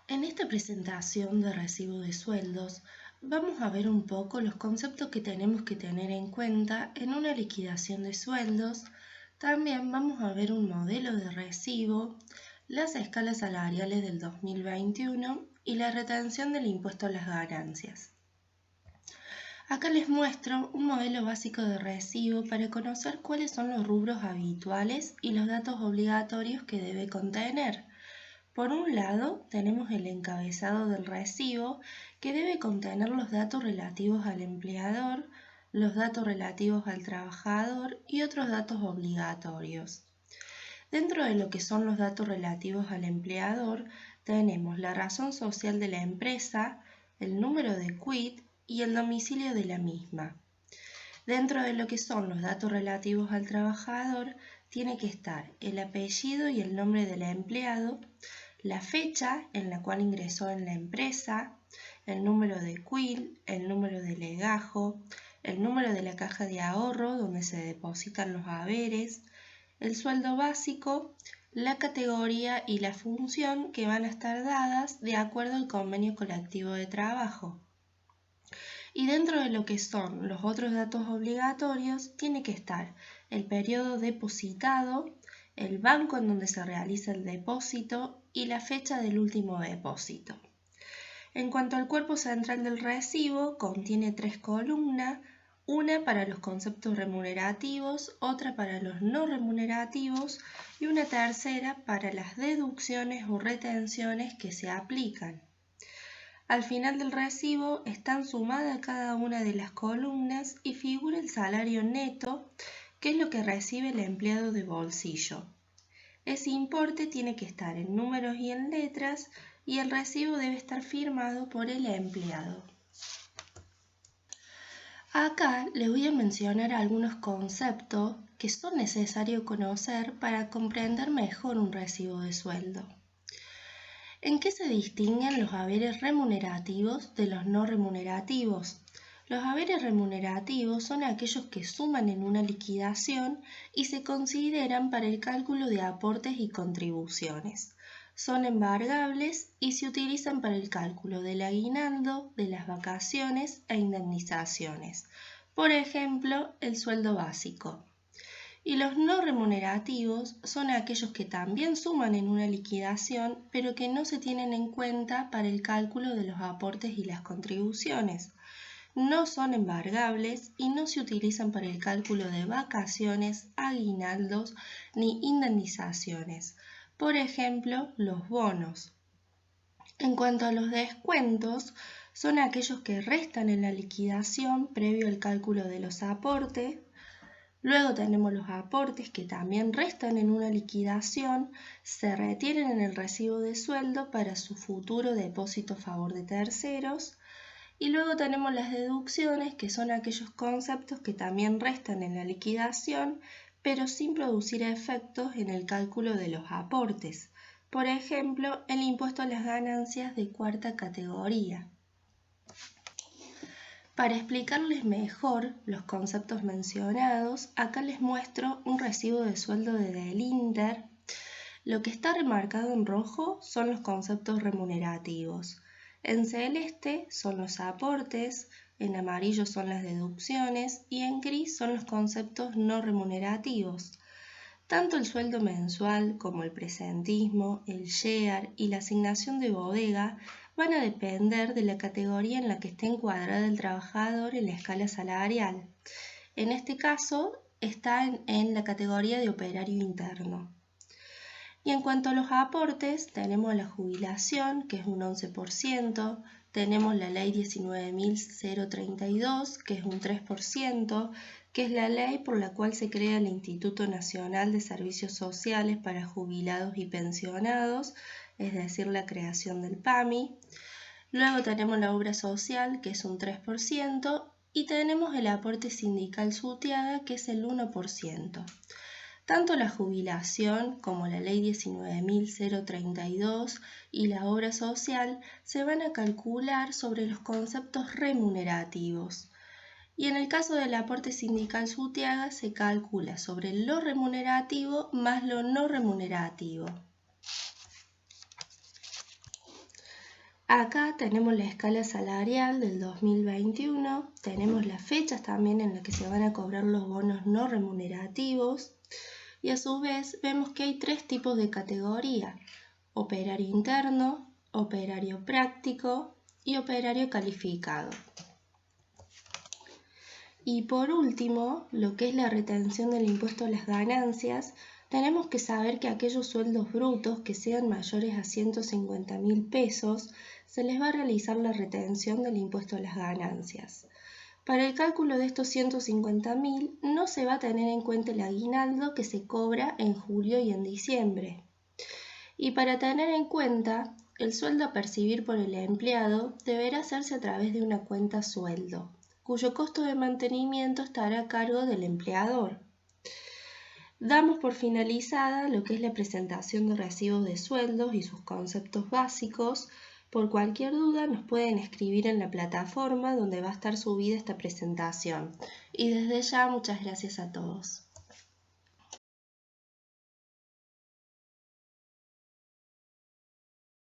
En esta presentación de recibo de sueldos, vamos a ver un poco los conceptos que tenemos que tener en cuenta en una liquidación de sueldos. También vamos a ver un modelo de recibo, las escalas salariales del 2021 y la retención del impuesto a las ganancias. Acá les muestro un modelo básico de recibo para conocer cuáles son los rubros habituales y los datos obligatorios que debe contener. Por un lado, tenemos el encabezado del recibo, que debe contener los datos relativos al empleador, los datos relativos al trabajador y otros datos obligatorios. Dentro de lo que son los datos relativos al empleador, tenemos la razón social de la empresa, el número de quit y el domicilio de la misma. Dentro de lo que son los datos relativos al trabajador, tiene que estar el apellido y el nombre del empleado, la fecha en la cual ingresó en la empresa, el número de quit, el número de legajo, el número de la caja de ahorro donde se depositan los haberes, el sueldo básico, la categoría y la función que van a estar dadas de acuerdo al convenio colectivo de trabajo. Y dentro de lo que son los otros datos obligatorios, tiene que estar el periodo depositado, el banco en donde se realiza el depósito y la fecha del último depósito. En cuanto al cuerpo central del recibo, contiene 3 columnas, una para los conceptos remunerativos, otra para los no remunerativos y una tercera para las deducciones o retenciones que se aplican. Al final del recibo están sumadas cada una de las columnas y figura el salario neto, que es lo que recibe el empleado de bolsillo. Ese importe tiene que estar en números y en letras y el recibo debe estar firmado por el empleado. Acá les voy a mencionar algunos conceptos que son necesarios conocer para comprender mejor un recibo de sueldo. ¿En qué se distinguen los haberes remunerativos de los no remunerativos? Los haberes remunerativos son aquellos que suman en una liquidación y se consideran para el cálculo de aportes y contribuciones. Son embargables y se utilizan para el cálculo del aguinaldo, de las vacaciones e indemnizaciones. Por ejemplo, el sueldo básico. Y los no remunerativos son aquellos que también suman en una liquidación, pero que no se tienen en cuenta para el cálculo de los aportes y las contribuciones. No son embargables y no se utilizan para el cálculo de vacaciones, aguinaldos ni indemnizaciones. Por ejemplo, los bonos. En cuanto a los descuentos, son aquellos que restan en la liquidación previo al cálculo de los aportes. Luego tenemos los aportes que también restan en una liquidación, se retienen en el recibo de sueldo para su futuro depósito a favor de terceros. Y luego tenemos las deducciones, que son aquellos conceptos que también restan en la liquidación, pero sin producir efectos en el cálculo de los aportes. Por ejemplo, el impuesto a las ganancias de cuarta categoría. Para explicarles mejor los conceptos mencionados, acá les muestro un recibo de sueldo de Delinter. Lo que está remarcado en rojo son los conceptos remunerativos. En celeste son los aportes, en amarillo son las deducciones y en gris son los conceptos no remunerativos. Tanto el sueldo mensual como el presentismo, el share y la asignación de bodega van a depender de la categoría en la que esté encuadrada el trabajador en la escala salarial. En este caso está en la categoría de operario interno. Y en cuanto a los aportes, tenemos la jubilación, que es un 11%, tenemos la ley 19.032, que es un 3%, que es la ley por la cual se crea el Instituto Nacional de Servicios Sociales para Jubilados y Pensionados, es decir, la creación del PAMI. Luego tenemos la obra social, que es un 3%, y tenemos el aporte sindical SUTEAGA, que es el 1%. Tanto la jubilación como la ley 19.032 y la obra social se van a calcular sobre los conceptos remunerativos. Y en el caso del aporte sindical SUTEAGA se calcula sobre lo remunerativo más lo no remunerativo. Acá tenemos la escala salarial del 2021, tenemos las fechas también en las que se van a cobrar los bonos no remunerativos y a su vez vemos que hay tres tipos de categoría: operario interno, operario práctico y operario calificado. Y por último, lo que es la retención del impuesto a las ganancias, tenemos que saber que aquellos sueldos brutos que sean mayores a 150.000 pesos, se les va a realizar la retención del impuesto a las ganancias. Para el cálculo de estos 150.000 no se va a tener en cuenta el aguinaldo que se cobra en julio y en diciembre. Y para tener en cuenta, el sueldo a percibir por el empleado deberá hacerse a través de una cuenta sueldo, cuyo costo de mantenimiento estará a cargo del empleador. Damos por finalizada lo que es la presentación de recibos de sueldos y sus conceptos básicos. Por cualquier duda nos pueden escribir en la plataforma donde va a estar subida esta presentación. Y desde ya muchas gracias a todos.